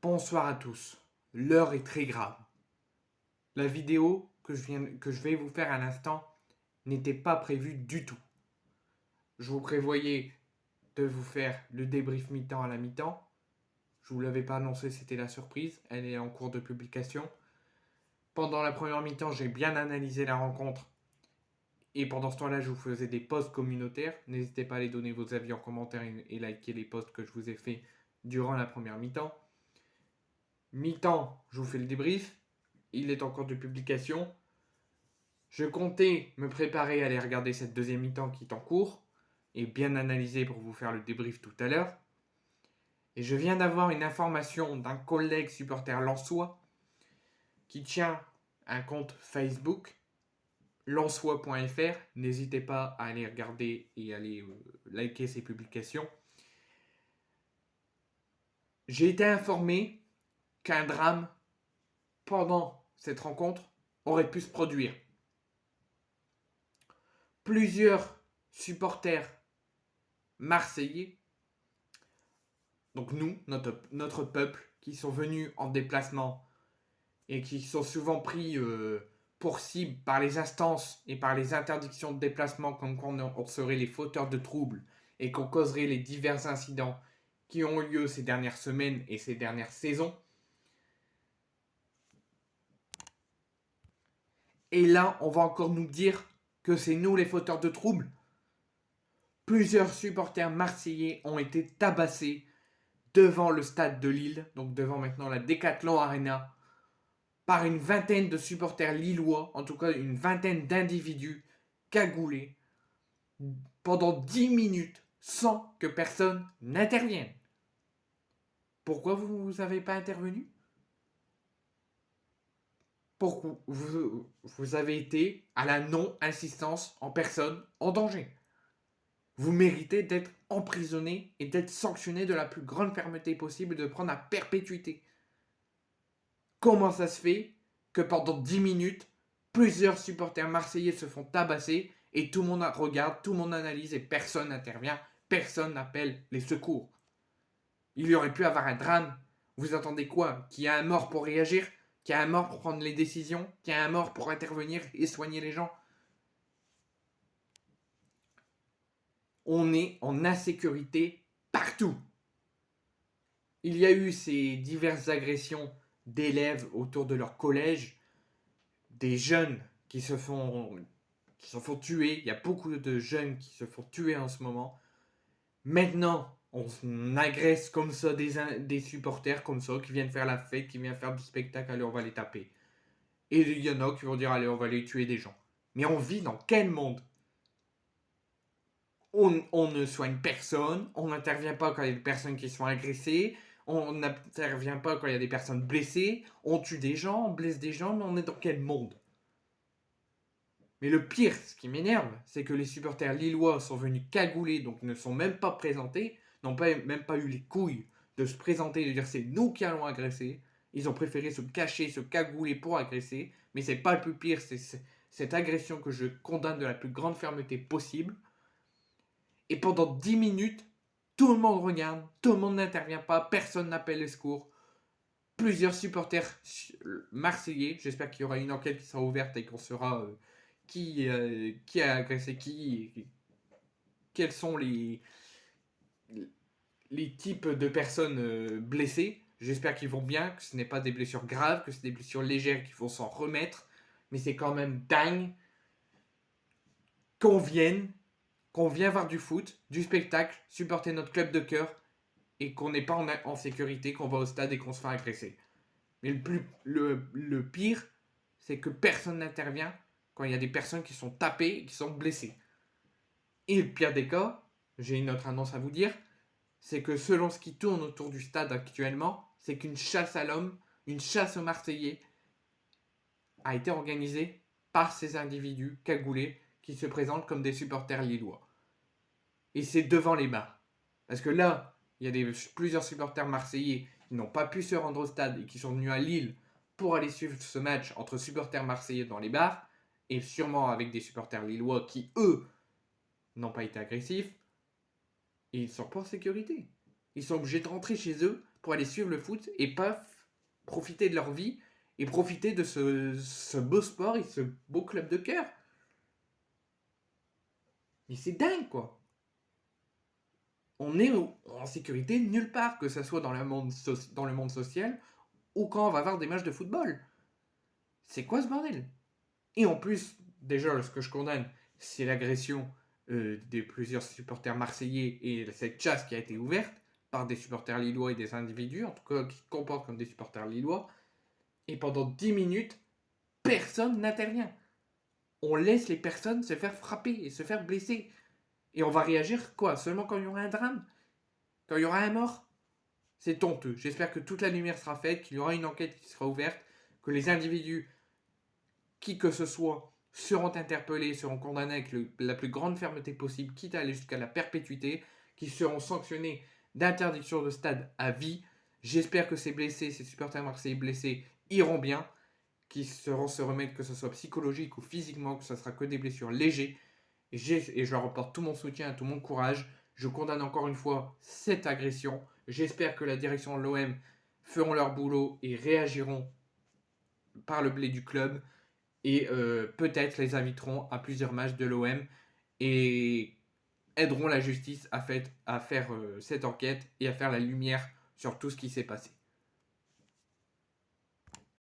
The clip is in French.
Bonsoir à tous. L'heure est très grave. La vidéo que je vais vous faire à l'instant n'était pas prévue du tout. Je vous prévoyais de vous faire le débrief mi-temps à la mi-temps. Je ne vous l'avais pas annoncé, c'était la surprise. Elle est en cours de publication. Pendant la première mi-temps, j'ai bien analysé la rencontre. Et pendant ce temps-là, je vous faisais des posts communautaires. N'hésitez pas à les donner vos avis en commentaire et liker les posts que je vous ai fait durant la première mi-temps. Mi-temps, je vous fais le débrief. Il est en cours de publication. Je comptais me préparer à aller regarder cette deuxième mi-temps qui est en cours et bien analyser pour vous faire le débrief tout à l'heure. Et je viens d'avoir une information d'un collègue supporter lensois qui tient un compte Facebook, lensois.fr. N'hésitez pas à aller regarder et aller liker ses publications. J'ai été informé qu'un drame pendant cette rencontre aurait pu se produire. Plusieurs supporters marseillais, donc nous, notre peuple, qui sont venus en déplacement et qui sont souvent pris pour cible par les instances et par les interdictions de déplacement, comme quand on serait les fauteurs de troubles et qu'on causerait les divers incidents qui ont eu lieu ces dernières semaines et ces dernières saisons. Et là, on va encore nous dire que c'est nous les fauteurs de troubles. Plusieurs supporters marseillais ont été tabassés devant le stade de Lille, donc devant maintenant la Decathlon Arena, par une vingtaine de supporters lillois, en tout cas une vingtaine d'individus cagoulés, pendant 10 minutes sans que personne n'intervienne. Pourquoi vous n'avez pas intervenu? Pourquoi vous avez été à la non-insistance en personne en danger. Vous méritez d'être emprisonné et d'être sanctionné de la plus grande fermeté possible, de prendre à perpétuité. Comment ça se fait que pendant 10 minutes, plusieurs supporters marseillais se font tabasser et tout le monde regarde, tout le monde analyse et personne n'intervient, personne n'appelle les secours? Il y aurait pu avoir un drame. Vous attendez quoi? Qu'il y ait un mort pour réagir? Qu'il y ait un mort pour prendre les décisions? Qu'il y ait un mort pour intervenir et soigner les gens? On est en insécurité partout. Il y a eu ces diverses agressions d'élèves autour de leur collège, des jeunes qui se font tuer. Il y a beaucoup de jeunes qui se font tuer en ce moment. Maintenant, on agresse comme ça des supporters comme ça qui viennent faire la fête, qui viennent faire du spectacle, allez on va les taper. Et il y en a qui vont dire allez on va aller tuer des gens. Mais on vit dans quel monde? On ne soigne personne, on n'intervient pas quand il y a des personnes qui sont agressées, on n'intervient pas quand il y a des personnes blessées, on tue des gens, on blesse des gens, mais on est dans quel monde? Mais le pire, ce qui m'énerve, c'est que les supporters lillois sont venus cagoulés, donc ne sont même pas présentés, n'ont même pas eu les couilles de se présenter et de dire c'est nous qui allons agresser. Ils ont préféré se cacher, se cagouler pour agresser, mais c'est pas le plus pire, c'est cette agression que je condamne de la plus grande fermeté possible. Et pendant 10 minutes, tout le monde regarde, tout le monde n'intervient pas, personne n'appelle les secours. Plusieurs supporters marseillais, j'espère qu'il y aura une enquête qui sera ouverte et qu'on saura qui a agressé qui, quels sont les types de personnes blessées. J'espère qu'ils vont bien, que ce n'est pas des blessures graves, que c'est des blessures légères qu'il faut s'en remettre. Mais c'est quand même dingue qu'on vient voir du foot, du spectacle, supporter notre club de cœur et qu'on n'est pas en sécurité, qu'on va au stade et qu'on se fait agresser. Mais le pire, c'est que personne n'intervient quand il y a des personnes qui sont tapées et qui sont blessées. Et le pire des cas, j'ai une autre annonce à vous dire, c'est que selon ce qui tourne autour du stade actuellement, c'est qu'une chasse à l'homme, une chasse aux Marseillais, a été organisée par ces individus cagoulés qui se présentent comme des supporters lillois. Et c'est devant les bars. Parce que là, il y a plusieurs supporters marseillais qui n'ont pas pu se rendre au stade et qui sont venus à Lille pour aller suivre ce match entre supporters marseillais dans les bars, et sûrement avec des supporters lillois qui, eux, n'ont pas été agressifs, et ils ne sont pas en sécurité. Ils sont obligés de rentrer chez eux pour aller suivre le foot et pas profiter de leur vie et profiter de ce beau sport et ce beau club de cœur. Mais c'est dingue, quoi. On est en sécurité nulle part, que ce soit dans le monde social ou quand on va voir des matchs de football. C'est quoi ce bordel? Et en plus, déjà, ce que je condamne, c'est l'agression de plusieurs supporters marseillais et cette chasse qui a été ouverte par des supporters lillois et des individus, en tout cas qui se comportent comme des supporters lillois. Et pendant 10 minutes, personne n'intervient. On laisse les personnes se faire frapper et se faire blesser. Et on va réagir quoi? Seulement quand il y aura un drame? Quand il y aura un mort? C'est honteux. J'espère que toute la lumière sera faite, qu'il y aura une enquête qui sera ouverte, que les individus, qui que ce soit, seront interpellés, seront condamnés avec la plus grande fermeté possible, quitte à aller jusqu'à la perpétuité, qui seront sanctionnés d'interdiction de stade à vie. J'espère que ces blessés, ces supporters marseillais blessés, iront bien, qui seront se remettre, que ce soit psychologique ou physiquement, que ce sera que des blessures légères. Et je leur apporte tout mon soutien, tout mon courage. Je condamne encore une fois cette agression. J'espère que la direction de l'OM feront leur boulot et réagiront par le blé du club. Et peut-être les inviteront à plusieurs matchs de l'OM et aideront la justice à faire cette enquête et à faire la lumière sur tout ce qui s'est passé.